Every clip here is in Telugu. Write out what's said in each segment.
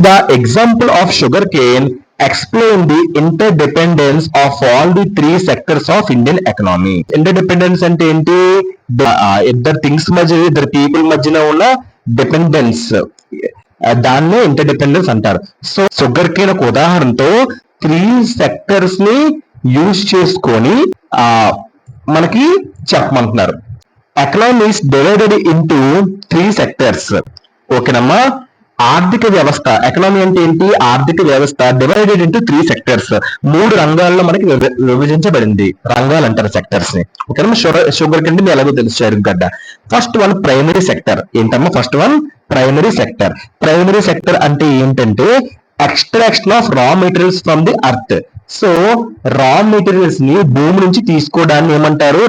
The example of sugar cane explain the interdependence of all the three sectors of Indian economy. Interdependence అంటే ఏంటి? ఇద్దరు థింగ్స్ మధ్య, ఇద్దరు పీపుల్ మధ్యన ఉన్న డిపెండెన్స్, దాన్నే ఇంటర్డిపెండెన్స్ అంటారు. సో షుగర్ కేన్ ఒక ఉదాహరణతో 3 సెక్టర్స్ ని యూజ్ చేసుకొని మనకి చెప్పమంటున్నారు. Economy is divided into 3 sectors. ఓకేనమ్మా. ఆర్థిక వ్యవస్థ, ఎకనామీ అంటే ఏంటి? ఆర్థిక వ్యవస్థ డివైడెడ్ ఇంటూ 3 సెక్టర్స్, 3 రంగాల్లో మనకి విభజించబడింది. రంగాలు అంటారు సెక్టర్స్ ని. ఓకేనమ్మా. షుగర్ కింద మీ ఎలాగో తెలుసు చెరుకుగడ్డ. First one primary sector. ఏంటమ్మా first one? Primary sector. Primary sector అంటే ఏంటంటే extraction of raw materials from the earth. So raw materials ని భూమి నుంచి తీసుకోవడాన్ని ఏమంటారు?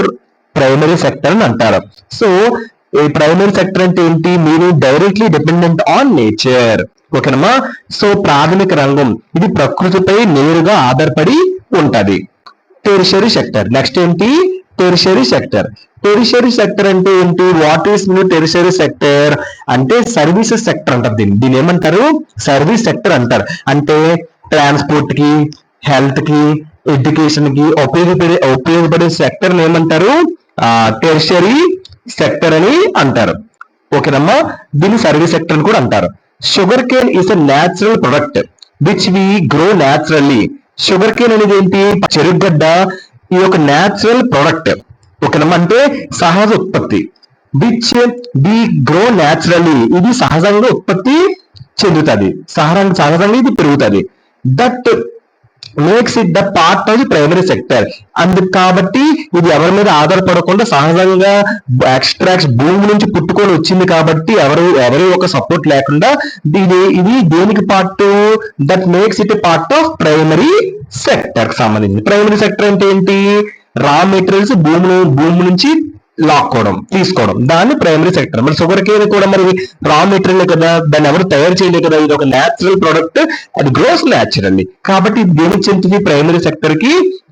ప్రైమరీ సెక్టర్ అని అంటారు. సో ఈ ప్రైమరీ సెక్టర్ అంటే ఏంటి? మీరు డైరెక్ట్లీ డిపెండెంట్ ఆన్ నేచర్. ఓకేనమ్మా. సో ప్రాథమిక రంగం, ఇది ప్రకృతిపై నేరుగా ఆధారపడి ఉంటది. Tertiary sector. నెక్స్ట్ ఏంటి? Tertiary sector. టెరిషరీ సెక్టర్ అంటే ఏంటి? వాట్ ఈస్ టెరిషరీ సెక్టర్ అంటే సర్వీసెస్ సెక్టర్ అంటారు. దీన్ని ఏమంటారు? సర్వీస్ సెక్టర్ అంటారు. అంటే ట్రాన్స్పోర్ట్ కి, హెల్త్ కి, ఎడ్యుకేషన్ కి ఉపయోగపడే సెక్టర్ ఏమంటారు? టెరిషరీ సెక్టర్ అని అంటారు. ఓకేనమ్మా. దీన్ని సర్వీస్ సెక్టర్ అని కూడా అంటారు. Sugar cane is a natural product which we grow naturally. Sugar cane అనేది ఏంటి? చెరుకుగడ్డ ఈ యొక్క న్యాచురల్ ప్రొడక్ట్. ఓకేనమ్మా. అంటే సహజ ఉత్పత్తి. విచ్ వి గ్రో న్యాచురల్లీ, ఇది సహజంగా ఉత్పత్తి చెందుతుంది, సహజంగా ఇది పెరుగుతుంది. That makes it the part of the primary sector. అందుకు కాబట్టి ఇది ఎవరి మీద ఆధారపడకుండా సహజంగా ఎక్స్ట్రాక్ట్స్ భూమి నుంచి పుట్టుకొని వచ్చింది కాబట్టి ఎవరి ఒక సపోర్ట్ లేకుండా ఇది దేనికి part? That makes it part of primary sector కి సంబంధించింది. ప్రైమరీ సెక్టర్ అంటే ఏంటి? రా మెటీరియల్స్ భూమి నుంచి లాక్కోవడం, తీసుకోవడం, దాన్ని ప్రైమరీ సెక్టర్. మరి షుగర్ కేన్ కూడా మరి రా మెటీరియల్ కదా, దాన్ని ఎవరు తయారు చేయలేదు కదా, ఇది ఒక న్యాచురల్ ప్రొడక్ట్, అది గ్రోస్ న్యాచురల్లీ. కాబట్టి దేనికి చెందుతుంది? ప్రైమరీ సెక్టర్ కి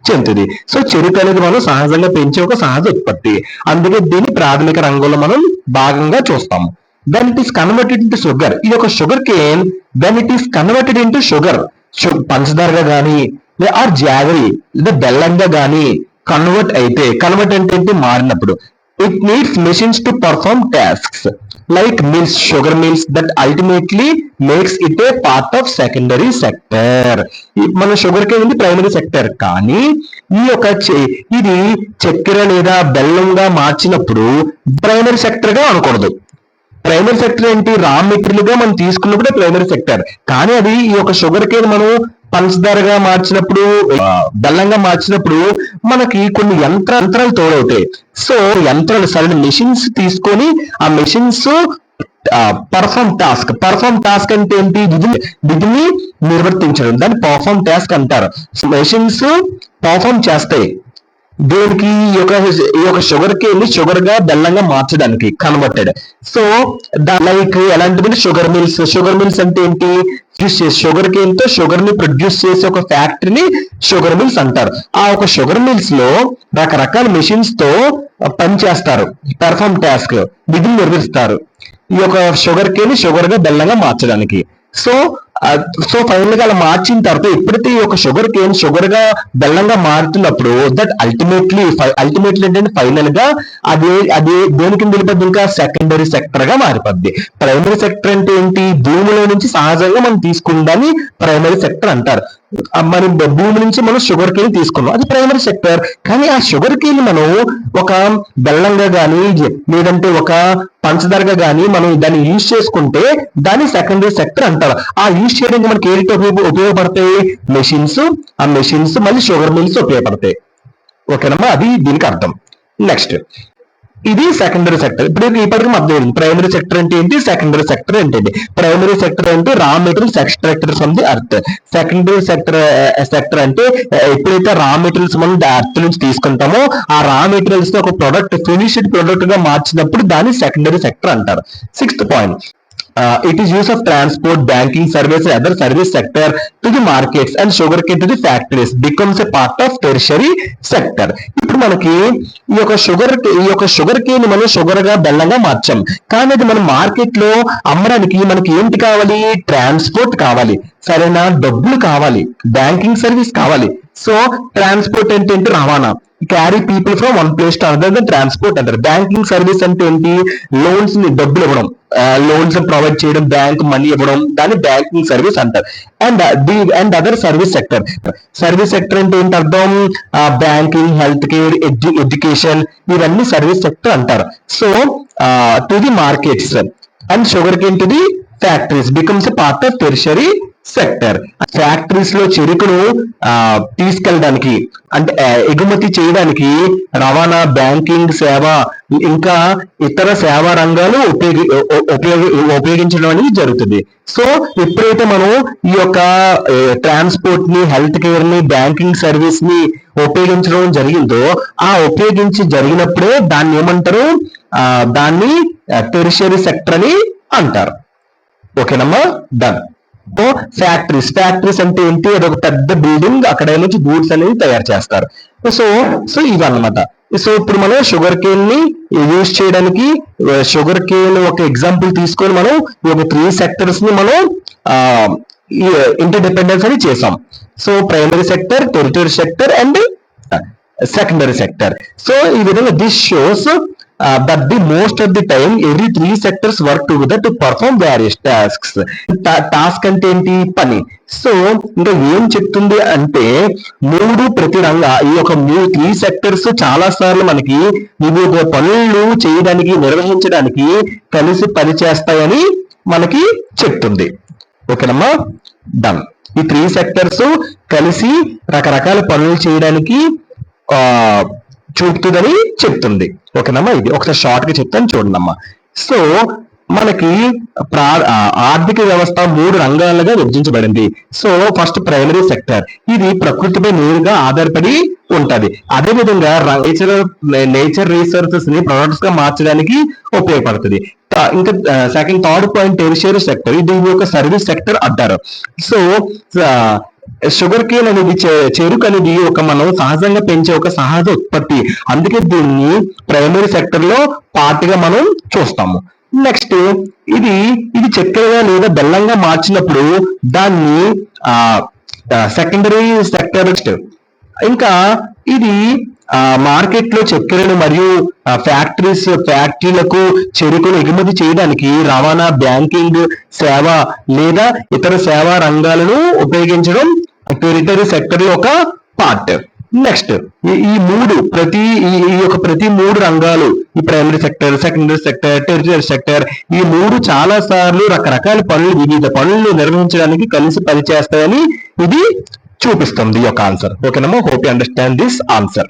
చెందుతుంది. సో చెరుకు అనేది మనం సహజంగా పెంచే ఒక సహజ ఉత్పత్తి, అందుకే దీన్ని ప్రాథమిక రంగంలో మనం భాగంగా చూస్తాము. Then it is converted into sugar. ఇది ఒక sugar cane, then it is converted into sugar, పంచదారగా గానీ ఆర్ జాగరీ లేదా బెల్లంగా గానీ కన్వర్ట్ అయితే, కన్వర్ట్ అంటే మారినప్పుడు, it needs machines to perform tasks like mills, sugar mills, that ultimately makes it a part of secondary sector. మన షుగర్ కేన్ ఉంది ప్రైమరీ సెక్టర్, కానీ ఈ యొక్క ఇది చక్కెర లేదా బెల్లంగా మార్చినప్పుడు ప్రైమరీ సెక్టర్ గా అనకూడదు. ప్రైమరీ సెక్టర్ ఏంటి? రా మెటీరియల్ గా మనం తీసుకున్నప్పుడే ప్రైమరీ సెక్టర్. కానీ అది ఈ యొక్క షుగర్ కేన్ మనం పంచదారగా మార్చినప్పుడు, బెల్లంగా మార్చినప్పుడు మనకి కొన్ని యంత్రాలు తోడవుతాయి. సో యంత్రాలు సరైన మెషిన్స్ తీసుకొని ఆ మెషిన్స్ పర్ఫార్మ్ టాస్క్ అంటే ఏంటి? విధిని నిర్వర్తించడం, దాన్ని పర్ఫార్మ్ టాస్క్ అంటారు. మెషిన్స్ పర్ఫార్మ్ చేస్తాయి దేనికి? ఈ యొక్క షుగర్ కేన్ ని షుగర్ గా బెల్లంగా మార్చడానికి కన్వర్టెడ్. సో లైక్ ఎలాంటిది? Sugar mills. షుగర్ మిల్స్ అంటే ఏంటి? షుగర్ కేన్ తో షుగర్ ని ప్రొడ్యూస్ చేసే ఒక ఫ్యాక్టరీని షుగర్ మిల్స్ అంటారు. ఆ ఒక షుగర్ మిల్స్ లో రకరకాల మెషిన్స్ తో పనిచేస్తారు, పెర్ఫార్మ్ టాస్క్, విధులు నిర్వహిస్తారు ఈ యొక్క షుగర్ కేన్ ని షుగర్ గా బెల్లంగా మార్చడానికి. సో ఫైనల్ గా అలా మార్చిన తర్వాత ఎప్పుడైతే ఈ యొక్క షుగర్ కేన్ షుగర్ గా బెల్లంగా మారుతున్నప్పుడు దట్ అల్టిమేట్లీ ఏంటంటే ఫైనల్ గా అది దేనికి నిలిపద్ది? ఇంకా సెకండరీ సెక్టర్ గా మారిపోద్ది. ప్రైమరీ సెక్టర్ అంటే ఏంటి? భూమిలో నుంచి సహజంగా మనం తీసుకుందాన్ని ప్రైమరీ సెక్టర్ అంటారు. మనం భూమి నుంచి మనం షుగర్ కేన్ తీసుకున్నాం, అది ప్రైమరీ సెక్టర్. కానీ ఆ షుగర్ కేన్ మనం ఒక బెల్లంగా గానీ లేదంటే ఒక పంచదారగా గానీ మనం దాన్ని యూజ్ చేసుకుంటే దాన్ని సెకండరీ సెక్టర్ అంటారు. ఆ యూజ్ చేయడానికి మనకి ఏంటి ఉపయోగపడతాయి? మెషిన్స్. ఆ మెషిన్స్ మళ్ళీ షుగర్ మిల్స్ ఉపయోగపడతాయి. ఓకేనమ్మా. అది దీనికి అర్థం. నెక్స్ట్ ఇది సెకండరీ సెక్టర్. ఇప్పుడు ఇప్పటికీ అర్థమైంది ప్రైమరీ సెక్టర్ అంటే ఏంటి, సెకండరీ సెక్టర్ ఏంటండి. ప్రైమరీ సెక్టర్ అంటే రా materials extracted from the earth. Secondary sector అంటే ఎప్పుడైతే రా మెటీరియల్స్ మనం అర్త్ నుంచి తీసుకుంటామో ఆ రా మెటీరియల్స్ ఒక ప్రొడక్ట్, ఫినిష్డ్ ప్రొడక్ట్ గా మార్చినప్పుడు దాన్ని సెకండరీ సెక్టర్ అంటారు. 6th point, it is use of transport, banking service and other service sector to the markets and sugarcane to the factories becomes a part of tertiary sector. ఇప్పుడు మనకి ఈ యొక్క షుగర్ కేన్ మనం షుగర్ గా బెల్లంగా మార్చాం, కానీ అది మన మార్కెట్ లో అమ్మడానికి మనకి ఏంటి కావాలి? ట్రాన్స్పోర్ట్ కావాలి, సరైన డబ్బులు కావాలి, బ్యాంకింగ్ సర్వీస్ కావాలి. సో ట్రాన్స్పోర్ట్ అంటే ఏంటి? రవాణా, carry people from one place to another, transport అంటారు. బ్యాంకింగ్ సర్వీస్ అంటే ఏంటి? లోన్స్ ని, డబ్బులు ఇవ్వడం, లోన్స్ ప్రొవైడ్ చేయడం, బ్యాంక్ మనీ ఇవ్వడం, దాన్ని బ్యాంకింగ్ సర్వీస్ అంటారు. And other service sector. Service sector అంటే ఏంటి అర్థం? బ్యాంకింగ్, హెల్త్ కేర్, ఎడ్యుకేషన్, ఇవన్నీ సర్వీస్ సెక్టర్ అంటారు. So to the markets and sugar cane to the factories becomes a part of tertiary sector. Factories లో చెరుకును తీసుకెళ్ళడానికి అంటే ఎగుమతి చేయడానికి రవాణా, బ్యాంకింగ్ సేవ, ఇంకా ఇతర సేవా రంగాలు ఉపయోగించడం అనేది జరుగుతుంది. సో ఎప్పుడైతే మనం ఈ యొక్క ట్రాన్స్పోర్ట్ ని, హెల్త్ కేర్ ని, బ్యాంకింగ్ సర్వీస్ ని ఉపయోగించడం జరిగిందో, ఆ ఉపయోగించి జరిగినప్పుడే దాన్ని ఏమంటారు? దాన్ని టెరిషరీ సెక్టర్ అని అంటారు. ఓకేనమ్మా, డన్. ఫ్యాక్టరీస్ అంటే ఏంటి? అది ఒక పెద్ద బిల్డింగ్, అక్కడ నుంచి గూడ్స్ అనేది తయారు చేస్తారు. సో ఇవన్నమాట. సో ఇప్పుడు మనం షుగర్ కేన్ ని యూజ్ చేయడానికి, షుగర్ కేన్ ఒక ఎగ్జాంపుల్ తీసుకొని మనం ఈ ఒక 3 సెక్టర్స్ ని మనం ఇంటర్ డిపెండెన్స్ అని చేసాం. So primary sector, territory sector and secondary sector. So ఈ విధంగా this shows that the most of the time every 3 sectors work together to perform various tasks. Task అంటే ఏంటి? పని. సో ఇంకా ఏం చెప్తుంది అంటే, ప్రతి రంగా ఈ యొక్క 3 సెక్టర్స్ చాలా సార్లు మనకి వివిధ పనులు చేయడానికి, నిర్వహించడానికి కలిసి పనిచేస్తాయని మనకి చెప్తుంది. ఓకేనమ్మా, డన్. ఈ 3 సెక్టర్స్ కలిసి రకరకాల పనులు చేయడానికి చూపుతుందని చెప్తుంది. ఓకేనమ్మా, ఇది ఒకసారి షార్ట్ గా చెప్తాను చూడండి. సో మనకి ఆర్థిక వ్యవస్థ 3 రంగాలుగా విభజించబడింది. సో ఫస్ట్ ప్రైమరీ సెక్టర్, ఇది ప్రకృతిపై నేరుగా ఆధారపడి ఉంటది. అదే విధంగా నేచర్ రిసోర్సెస్ ని ప్రొడక్ట్స్ గా మార్చడానికి ఉపయోగపడుతుంది. ఇంకా థర్డ్ పాయింట్ టెరిషరీ సెక్టర్, ఇది ఒక సర్వీస్ సెక్టర్ అంటారు. సో షుగర్ కేన్ అనేది, చెరుకు అనేది ఒక మనం సహజంగా పెంచే ఒక సహజ ఉత్పత్తి, అందుకే దీన్ని ప్రైమరీ సెక్టర్ లో పార్ట్ గా మనం చూస్తాము. నెక్స్ట్ ఇది చక్కెరగా లేదా బెల్లంగా మార్చినప్పుడు దాన్ని సెకండరీ సెక్టర్. ఇంకా ఇది మార్కెట్ లో చక్కెరను మరియు ఫ్యాక్టరీలకు చెరుకును ఎగుమతి చేయడానికి రవాణా, బ్యాంకింగ్ సేవ లేదా ఇతర సేవా రంగాలను ఉపయోగించడం టెరిటరీ సెక్టర్ లో ఒక పార్ట్. నెక్స్ట్ ఈ యొక్క ప్రతి 3 రంగాలు, ఈ primary sector, secondary sector, territory sector, ఈ 3 చాలా సార్లు రకరకాల వివిధ పనులు నిర్వహించడానికి కలిసి పనిచేస్తాయని ఇది చూపిస్తుంది ఈ యొక్క ఆన్సర్. ఓకేనమ్మా, hope you understand this answer.